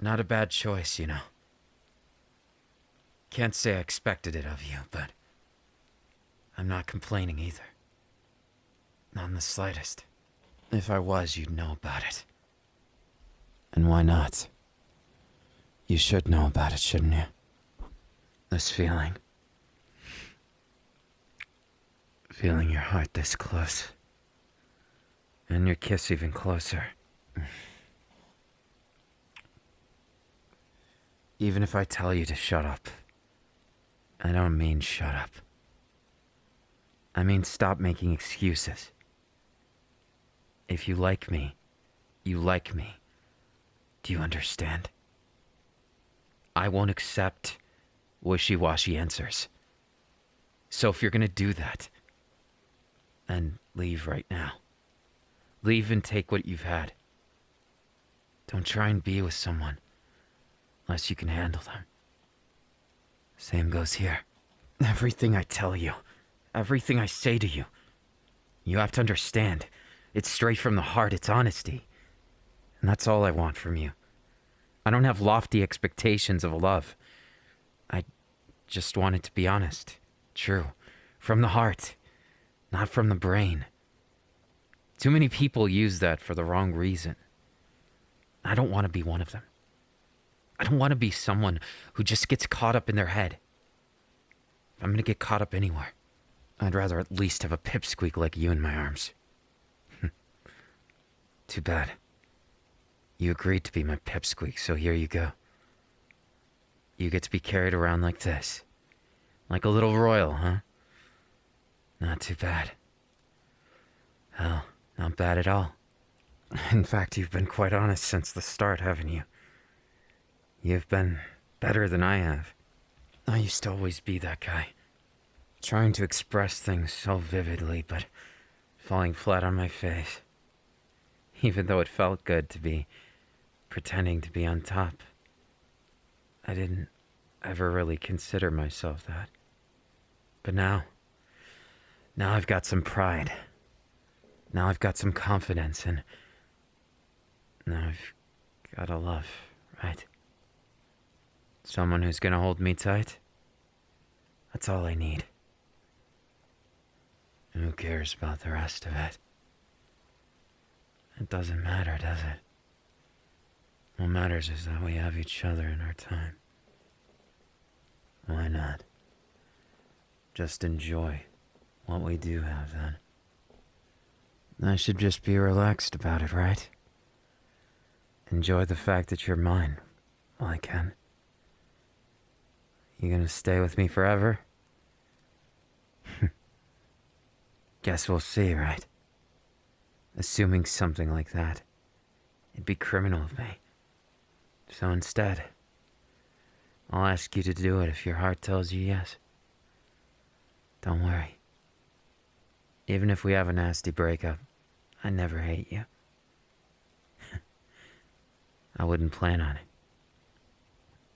Not a bad choice, you know. Can't say I expected it of you, but I'm not complaining either. Not in the slightest. If I was, you'd know about it. And why not? You should know about it, shouldn't you? This feeling. Feeling your heart this close. And your kiss even closer. Even if I tell you to shut up, I don't mean shut up. I mean stop making excuses. If you like me, you like me. Do you understand? I won't accept wishy-washy answers. So if you're gonna do that, then leave right now. Leave and take what you've had. Don't try and be with someone unless you can handle them. Same goes here. Everything I tell you, everything I say to you, you have to understand. It's straight from the heart, it's honesty. And that's all I want from you. I don't have lofty expectations of love. I just want it to be honest, true, from the heart, not from the brain. Too many people use that for the wrong reason. I don't want to be one of them. I don't want to be someone who just gets caught up in their head. If I'm going to get caught up anywhere, I'd rather at least have a pipsqueak like you in my arms. Too bad. You agreed to be my pipsqueak, so here you go. You get to be carried around like this. Like a little royal, huh? Not too bad. Hell, not bad at all. In fact, you've been quite honest since the start, haven't you? You've been better than I have. I used to always be that guy. Trying to express things so vividly, but falling flat on my face. Even though it felt good to be pretending to be on top. I didn't ever really consider myself that. But now I've got some pride. Now I've got some confidence, and now I've got a love, right? Someone who's gonna hold me tight. That's all I need. And who cares about the rest of it? It doesn't matter, does it? What matters is that we have each other in our time. Why not? Just enjoy what we do have, then. I should just be relaxed about it, right? Enjoy the fact that you're mine while I can. You gonna stay with me forever? Guess we'll see, right? Assuming something like that, it'd be criminal of me. So instead, I'll ask you to do it if your heart tells you yes. Don't worry. Even if we have a nasty breakup, I never hate you. I wouldn't plan on it.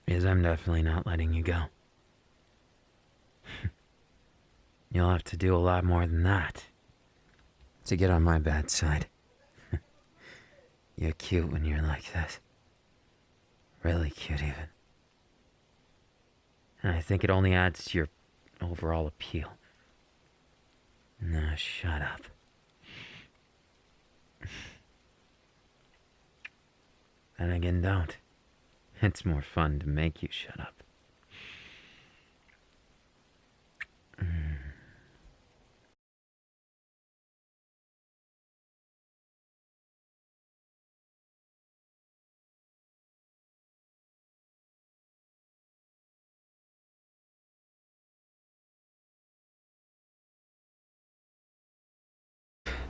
Because I'm definitely not letting you go. You'll have to do a lot more than that to get on my bad side. You're cute when you're like this. Really cute, even. And I think it only adds to your overall appeal. Now, shut up. Then again, don't. It's more fun to make you shut up.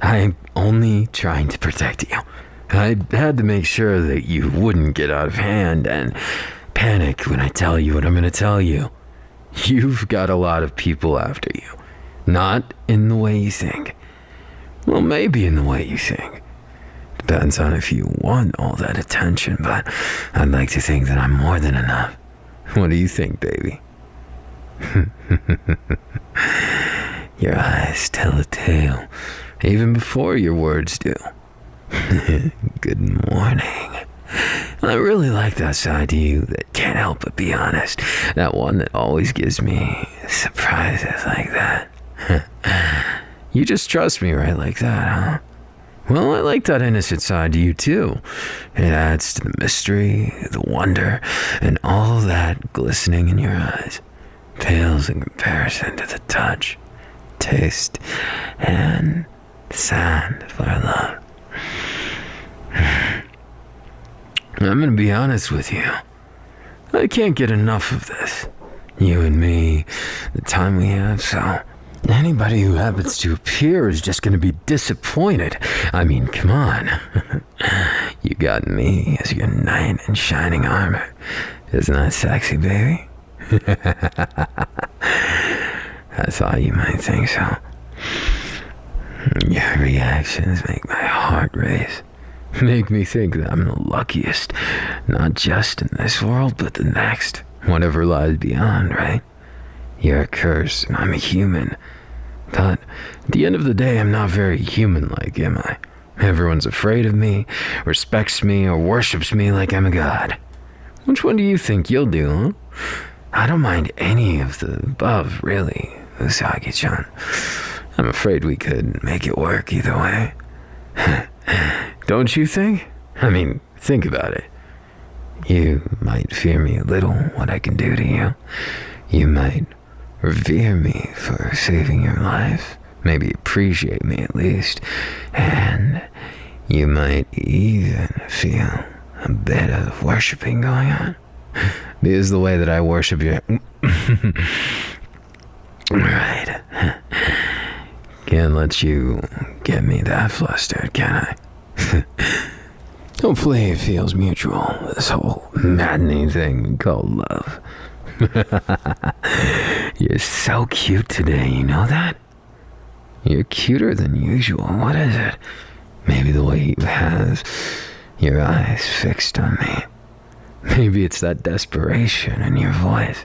I'm only trying to protect you. I had to make sure that you wouldn't get out of hand and panic when I tell you what I'm going to tell you. You've got a lot of people after you. Not in the way you think. Well, maybe in the way you think. Depends on if you want all that attention, but I'd like to think that I'm more than enough. What do you think, baby? Your eyes tell a tale, even before your words do. Good morning. I really like that side to you that can't help but be honest. That one that always gives me surprises like that. You just trust me right like that, huh? Well, I like that innocent side to you too. It adds to the mystery, the wonder, and all that glistening in your eyes pales in comparison to the touch, taste, and sound of our love. I'm gonna be honest with you. I can't get enough of this. You and me, the time we have, so anybody who happens to appear is just gonna be disappointed. I mean, come on. You got me as your knight in shining armor. Isn't that sexy, baby? I thought you might think so. Your reactions make my heart race. Make me think that I'm the luckiest, not just in this world, but the next, whatever lies beyond, right? You're a curse, and I'm a human. But at the end of the day, I'm not very human-like, am I? Everyone's afraid of me, respects me, or worships me like I'm a god. Which one do you think you'll do, huh? I don't mind any of the above, really, Usagi-chan. I'm afraid we could make it work either way. Don't you think? I mean, think about it. You might fear me a little, what I can do to you. You might revere me for saving your life. Maybe appreciate me at least. And you might even feel a bit of worshipping going on. Because the way that I worship you... Right. Can't let you get me that flustered, can I? Hopefully it feels mutual, this whole maddening thing we call love. You're so cute today, you know that? You're cuter than usual. What is it? Maybe the way you have your eyes fixed on me. Maybe it's that desperation in your voice.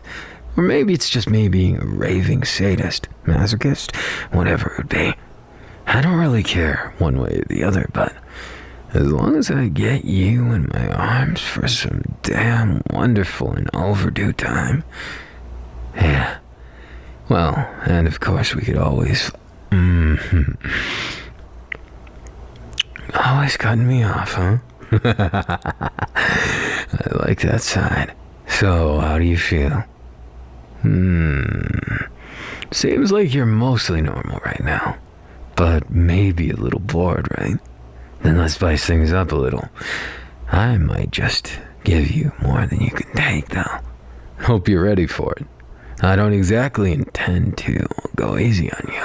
Or maybe it's just me being a raving sadist, masochist, whatever it would be. I don't really care one way or the other, but as long as I get you in my arms for some damn wonderful and overdue time. Yeah. Well, and of course we could always... Always cutting me off, huh? I like that side. So, how do you feel? Seems like you're mostly normal right now. But maybe a little bored, right? Then let's spice things up a little. I might just give you more than you can take, though. Hope you're ready for it. I don't exactly intend to go easy on you.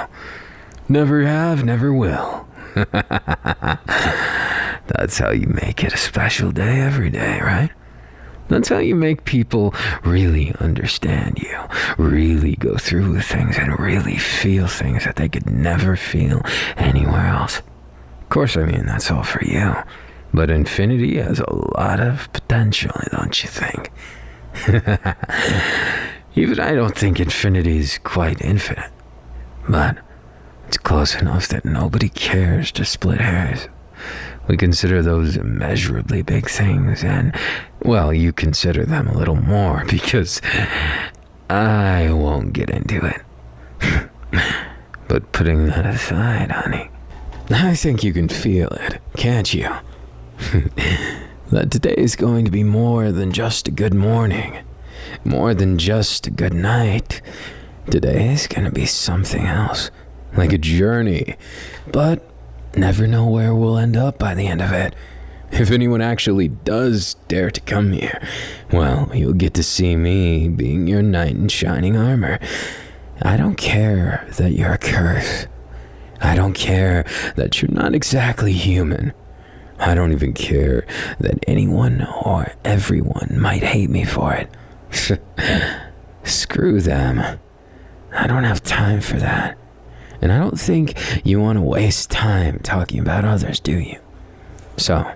Never have, never will. That's how you make it a special day every day, right? That's how you make people really understand you, really go through with things and really feel things that they could never feel anywhere else. Of course, I mean, that's all for you. But infinity has a lot of potential, don't you think? Even I don't think infinity is quite infinite. But it's close enough that nobody cares to split hairs. We consider those immeasurably big things, and, well, you consider them a little more, because I won't get into it. But putting that aside, honey, I think you can feel it, can't you? That today is going to be more than just a good morning, more than just a good night. Today is going to be something else, like a journey, but never know where we'll end up by the end of it. If anyone actually does dare to come here, well, you'll get to see me being your knight in shining armor. I don't care that you're a curse. I don't care that you're not exactly human. I don't even care that anyone or everyone might hate me for it. Screw them. I don't have time for that. And I don't think you want to waste time talking about others, do you? So,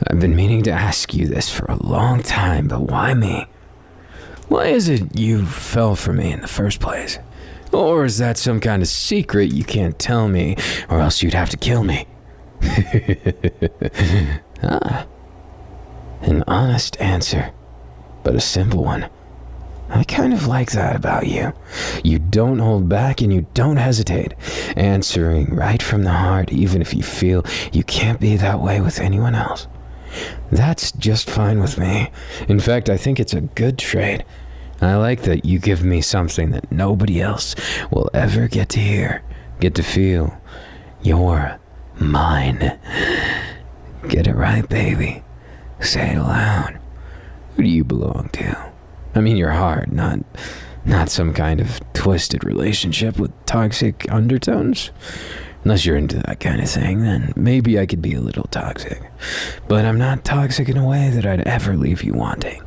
I've been meaning to ask you this for a long time, but why me? Why is it you fell for me in the first place? Or is that some kind of secret you can't tell me, or else you'd have to kill me? Ah. An honest answer, but a simple one. I kind of like that about you. You don't hold back and you don't hesitate, answering right from the heart even if you feel you can't be that way with anyone else. That's just fine with me. In fact, I think it's a good trait. I like that you give me something that nobody else will ever get to hear, get to feel. You're mine. Get it right, baby. Say it aloud. Who do you belong to? I mean your heart, not some kind of twisted relationship with toxic undertones. Unless you're into that kind of thing, then maybe I could be a little toxic. But I'm not toxic in a way that I'd ever leave you wanting.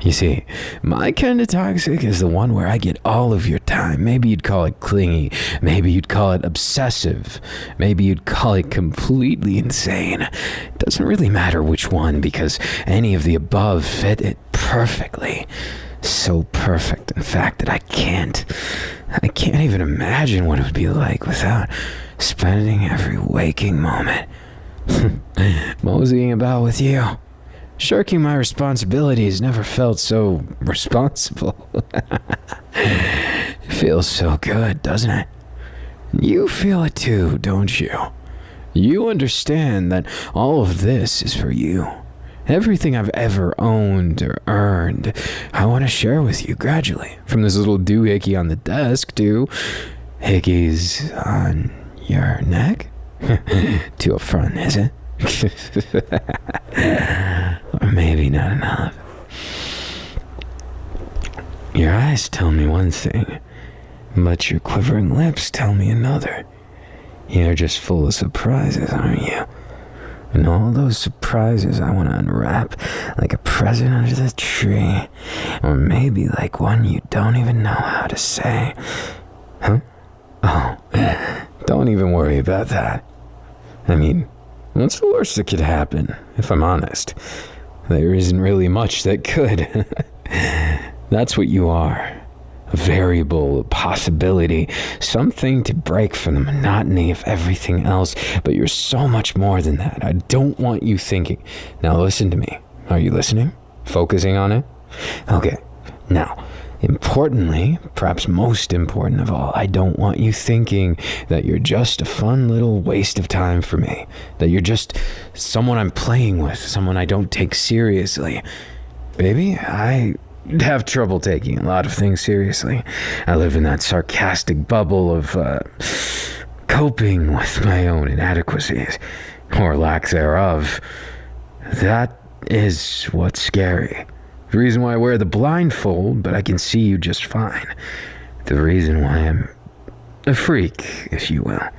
You see, my kind of toxic is the one where I get all of your time. Maybe you'd call it clingy. Maybe you'd call it obsessive. Maybe you'd call it completely insane. It doesn't really matter which one, because any of the above fit it perfectly. So perfect, in fact, that I can't even imagine what it would be like without spending every waking moment moseying about with you. Shirking my responsibilities never felt so responsible. It feels so good, doesn't it? You feel it too, don't you? You understand that all of this is for you. Everything I've ever owned or earned, I want to share with you gradually. From this little doohickey on the desk to hickeys on your neck. Too upfront, is it? Or maybe not enough. Your eyes tell me one thing, but your quivering lips tell me another. You're just full of surprises, aren't you? And all those surprises I want to unwrap like a present under the tree. Or maybe like one you don't even know how to say. Huh? Oh, don't even worry about that. I mean, what's the worst that could happen, if I'm honest? There isn't really much that could. That's what you are. A variable, a possibility, something to break from the monotony of everything else. But you're so much more than that. I don't want you thinking. Now listen to me. Are you listening? Focusing on it? Okay. Now, importantly, perhaps most important of all, I don't want you thinking that you're just a fun little waste of time for me. That you're just someone I'm playing with, someone I don't take seriously. Baby, I have trouble taking a lot of things seriously. I live in that sarcastic bubble of coping with my own inadequacies, or lack thereof. That is what's scary. The reason why I wear the blindfold, but I can see you just fine. The reason why I'm a freak, if you will.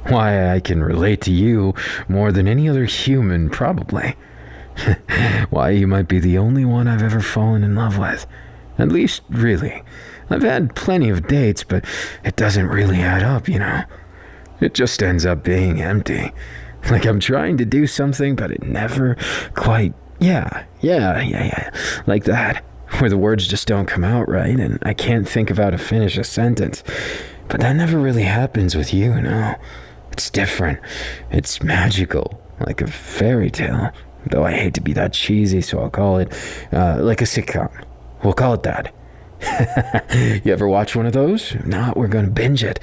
Why I can relate to you more than any other human, probably. Why you might be the only one I've ever fallen in love with. At least, really. I've had plenty of dates, but it doesn't really add up, you know. It just ends up being empty. Like I'm trying to do something, but it never quite... Yeah. Like that. Where the words just don't come out right, and I can't think of how to finish a sentence. But that never really happens with you, no. It's different. It's magical. Like a fairy tale. Though I hate to be that cheesy, so I'll call it, like a sitcom. We'll call it that. You ever watch one of those? If not, we're gonna binge it.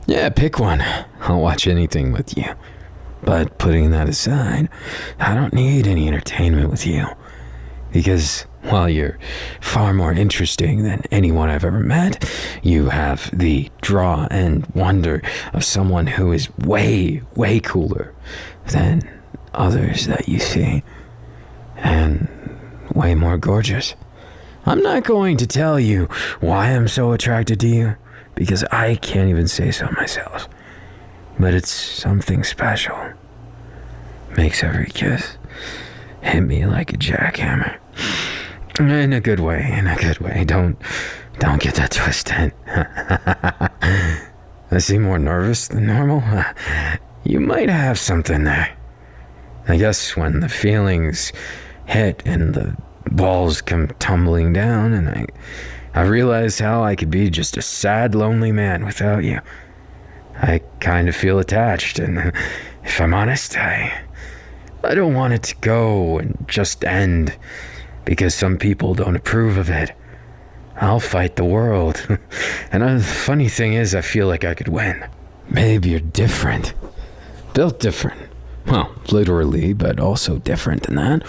Yeah, pick one. I'll watch anything with you. But putting that aside, I don't need any entertainment with you. Because while you're far more interesting than anyone I've ever met, you have the draw and wonder of someone who is way, way cooler than others that you see, and way more gorgeous. I'm not going to tell you why I'm so attracted to you, because I can't even say so myself. But it's something special. Makes every kiss hit me like a jackhammer. In a good way, Don't get that twisted. I seem more nervous than normal. You might have something there. I guess when the feelings hit and the walls come tumbling down, and I realized how I could be just a sad, lonely man without you. I kind of feel attached, and if I'm honest, I I don't want it to go and just end because some people don't approve of it. I'll fight the world. And the funny thing is, I feel like I could win. Maybe you're different. Built different. Well, literally, but also different than that.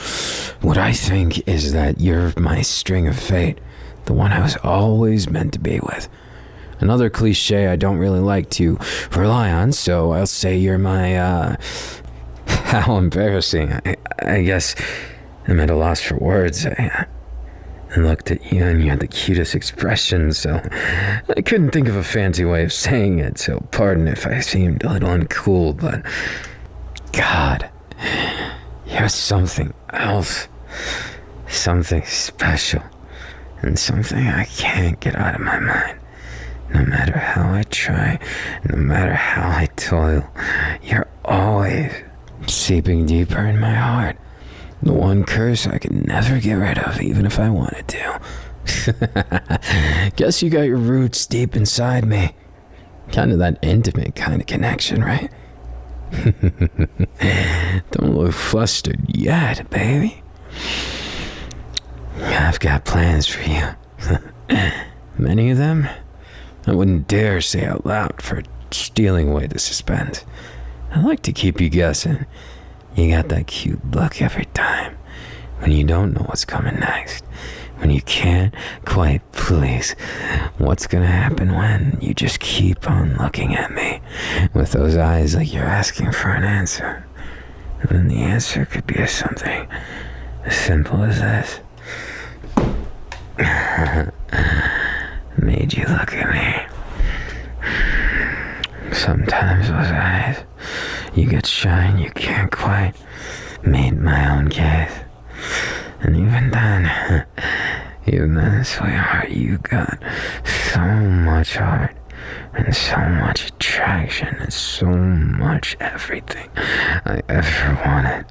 What I think is that you're my string of fate. The one I was always meant to be with. Another cliche I don't really like to rely on, so I'll say you're my, how embarrassing. I guess I'm at a loss for words. I looked at you and you had the cutest expression, so I couldn't think of a fancy way of saying it, so pardon if I seemed a little uncool, but God, you're something else. Something special. And something I can't get out of my mind. No matter how I try, no matter how I toil, you're always seeping deeper in my heart. The one curse I could never get rid of, even if I wanted to. Guess you got your roots deep inside me. Kind of that intimate kind of connection, right? Don't look flustered yet, baby. I've got plans for you. Many of them I wouldn't dare say out loud for stealing away the suspense. I like to keep you guessing. You got that cute look every time, when you don't know what's coming next, when you can't quite please what's gonna happen when you just keep on looking at me with those eyes like you're asking for an answer. And then the answer could be something as simple as this. Made you look at me. Sometimes those eyes, you get shy and you can't quite meet my own gaze. And even then, sweetheart, you got so much heart and so much attraction and so much everything I ever wanted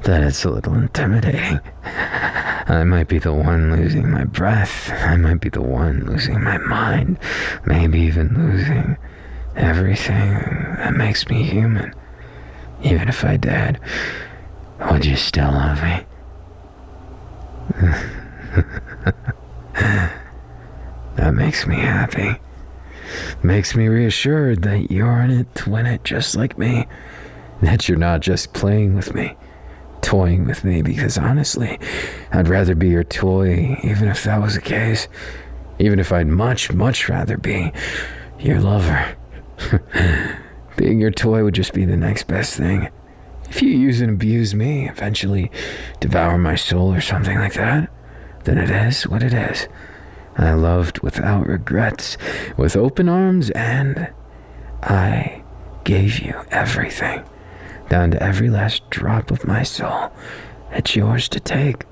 that it's a little intimidating. I might be the one losing my breath. I might be the one losing my mind. Maybe even losing everything that makes me human. Even if I did, would you still love me? That makes me happy. Makes me reassured that you're in it to win it just like me. That you're not just playing with me, toying with me, because honestly, I'd rather be your toy, even if that was the case. Even if I'd much, much rather be your lover. Being your toy would just be the next best thing. If you use and abuse me, eventually devour my soul or something like that, then it is what it is. I loved without regrets, with open arms, and I gave you everything, down to every last drop of my soul. It's yours to take.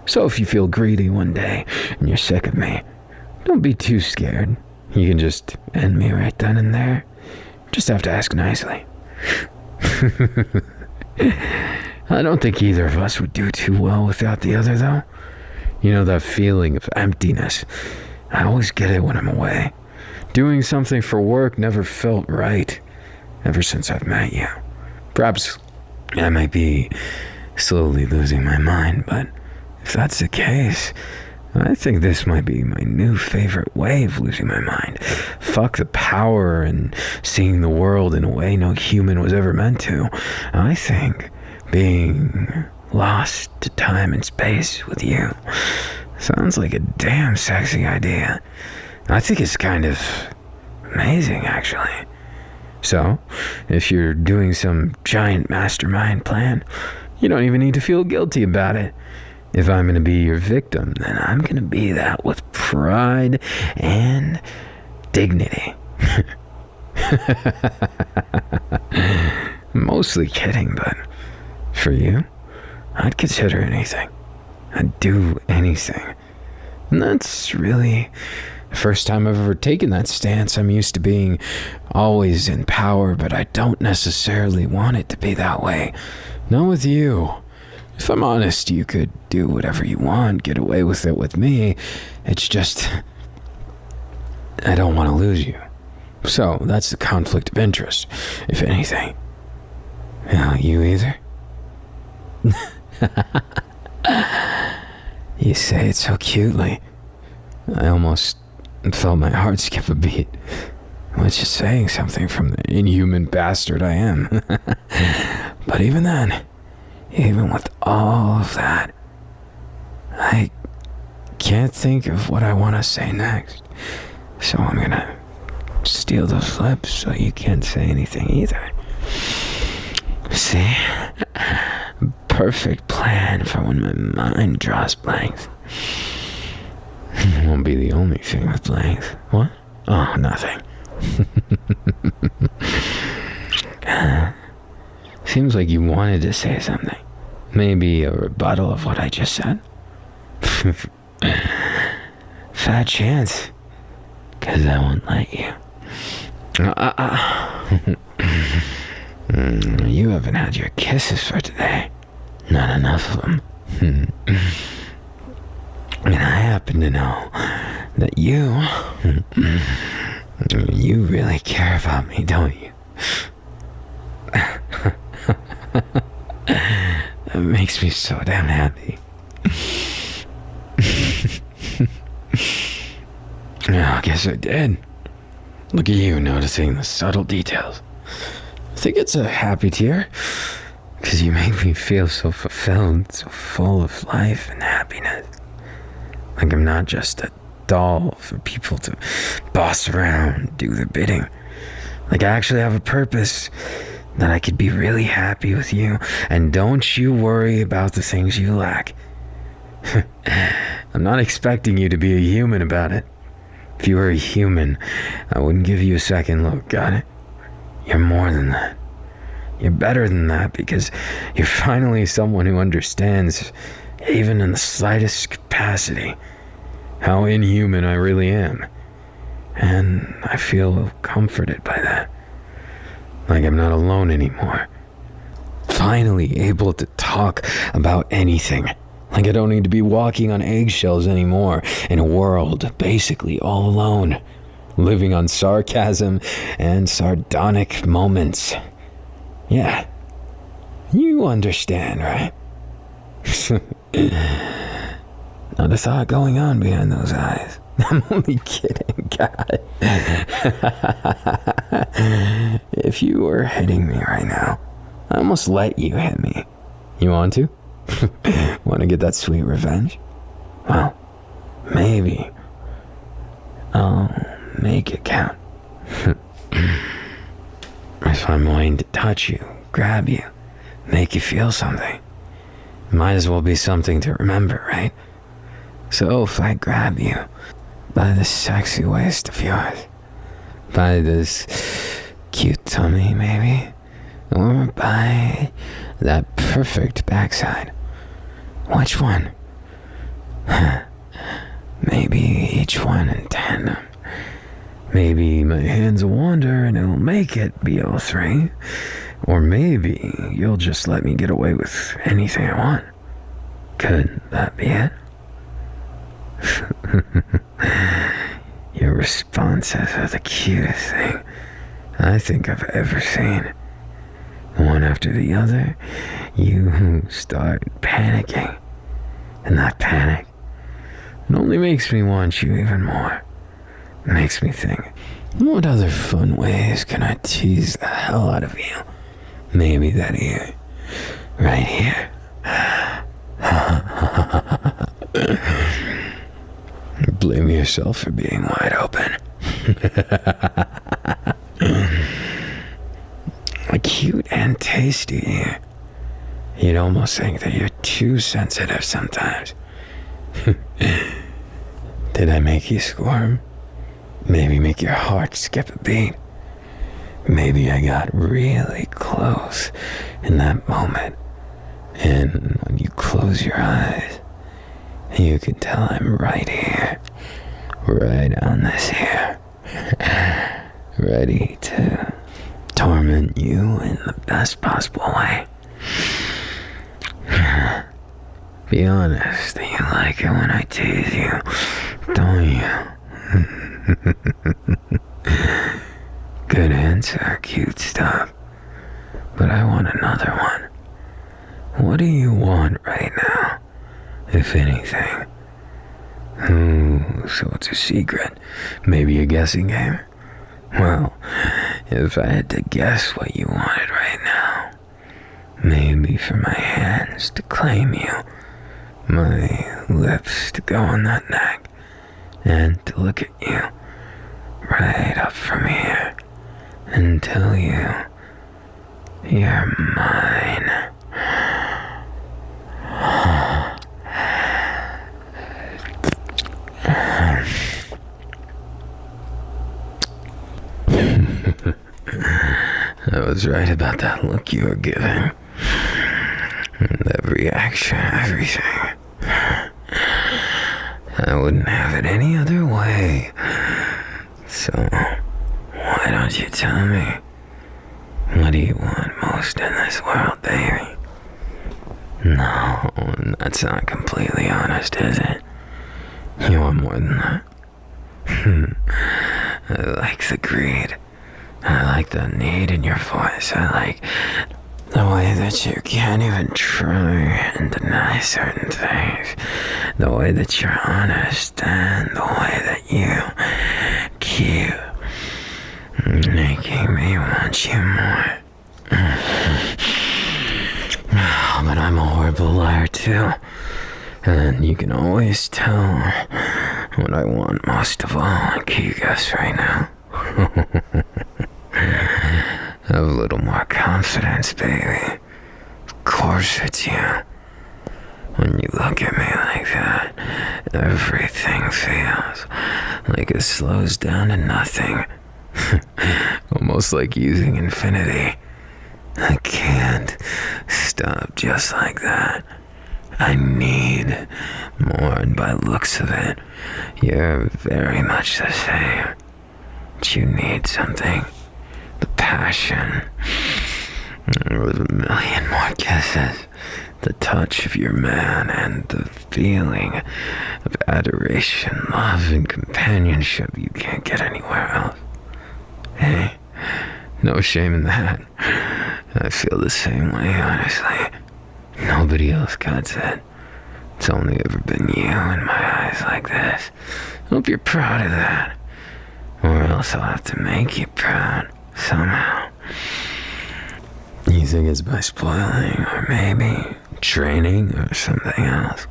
So if you feel greedy one day and you're sick of me, don't be too scared. You can just end me right then and there. Just have to ask nicely. I don't think either of us would do too well without the other, though. You know, that feeling of emptiness. I always get it when I'm away. Doing something for work never felt right ever since I've met you. Perhaps I might be slowly losing my mind, but if that's the case, I think this might be my new favorite way of losing my mind. Fuck the power and seeing the world in a way no human was ever meant to. I think being lost to time and space with you sounds like a damn sexy idea. I think it's kind of amazing, actually. So, if you're doing some giant mastermind plan, you don't even need to feel guilty about it. If I'm going to be your victim, then I'm going to be that with pride and dignity. Mostly kidding, but for you, I'd consider anything. I'd do anything. And that's really the first time I've ever taken that stance. I'm used to being always in power, but I don't necessarily want it to be that way. Not with you. If I'm honest, you could do whatever you want, get away with it with me. It's just, I don't want to lose you. So that's the conflict of interest, if anything. You either? You say it so cutely. I almost felt my heart skip a beat, which is saying something from the inhuman bastard I am. But even then, even with all of that, I can't think of what I want to say next. So I'm gonna steal those lips so you can't say anything either. See? Perfect plan for when my mind draws blanks. It won't be the only thing with blanks. What? Oh, nothing. Seems like you wanted to say something. Maybe a rebuttal of what I just said. Fat chance. 'Cause I won't let you. You haven't had your kisses for today. Not enough of them. And I happen to know that you really care about me, don't you? That makes me so damn happy. Yeah, I guess I did. Look at you noticing the subtle details. I think it's a happy tear, because you make me feel so fulfilled, so full of life and happiness. Like I'm not just a doll for people to boss around, do their bidding. Like I actually have a purpose, that I could be really happy with you, and don't you worry about the things you lack. I'm not expecting you to be a human about it. If you were a human, I wouldn't give you a second look, got it? You're more than that. You're better than that because you're finally someone who understands, even in the slightest capacity, how inhuman I really am. And I feel comforted by that. Like I'm not alone anymore. Finally able to talk about anything. Like I don't need to be walking on eggshells anymore in a world basically all alone, living on sarcasm and sardonic moments. Yeah, you understand, right? Not a thought going on behind those eyes. I'm only kidding, God. If you were hitting me right now, I almost let you hit me. You want to? Want to get that sweet revenge? Well, maybe I'll make it count. If I'm willing to touch you, grab you, make you feel something, it might as well be something to remember, right? So if I grab you by the sexy waist of yours, by this cute tummy maybe, or by that perfect backside, which one? Maybe each one in tandem. Maybe my hands will wander and it'll make it be all three. Or maybe you'll just let me get away with anything I want. Could that be it? Your responses are the cutest thing I think I've ever seen. One after the other, you start panicking. And that panic, it only makes me want you even more. It makes me think, what other fun ways can I tease the hell out of you? Maybe that ear, right here. Blame yourself for being wide open. Cute and tasty ear. You'd almost think that you're too sensitive sometimes. Did I make you squirm? Maybe make your heart skip a beat? Maybe I got really close in that moment, and when you close your eyes, you can tell I'm right here, right on this here, ready to torment you in the best possible way. Be honest, you like it when I tease you, don't you? Good answer, cute stuff. But I want another one. what do you want right now, if anything? Ooh, so it's a secret. Maybe a guessing game? Well, if I had to guess what you wanted right now, maybe for my hands to claim you, my lips to go on that neck, and to look at you right up from here and tell you you're mine. I was right about that look you were giving. And that reaction, everything. I wouldn't have it any other way. So, why don't you tell me? What do you want most in this world, baby? No, that's not completely honest, is it? You want more than that? I like the greed. I like the need in your voice. I like the way that you can't even try and deny certain things. The way that you're honest and the way that you keep making me want you more. But I'm a horrible liar too. And you can always tell what I want most of all. Can you guess right now? Have a little more confidence, baby. Of course it's you. When you look at me like that, everything feels like it slows down to nothing. Almost like using infinity. I can't stop just like that. I need more, and by looks of it, you're very much the same. But you need something. The passion. With a million more kisses. The touch of your man and the feeling of adoration, love, and companionship you can't get anywhere else. Hey, no shame in that. I feel the same way, honestly. Nobody else gets it. It's only ever been you in my eyes like this. Hope you're proud of that. Or else I'll have to make you proud, somehow. You think it's by spoiling, or maybe training, or something else?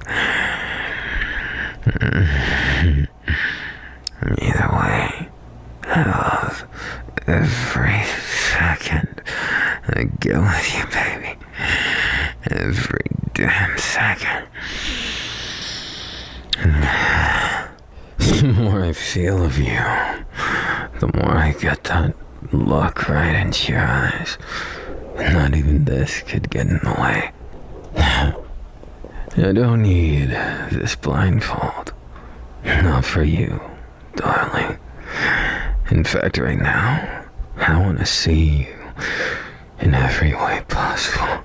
Either way, I love every second I go with you, baby. Every damn second. The more I feel of you, the more I get that look right into your eyes. Not even this could get in the way. I don't need this blindfold. Not for you, darling. In fact, right now, I want to see you in every way possible.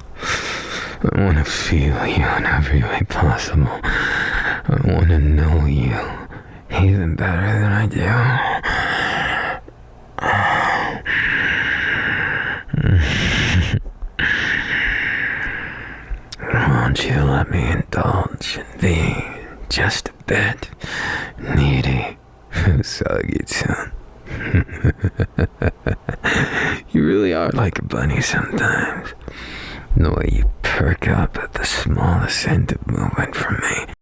I want to feel you in every way possible. I want to know you even better than I do. Won't you let me indulge and be just a bit needy, Usagi-chan? You really are like a bunny sometimes. The way you perk up at the smallest hint of movement from me.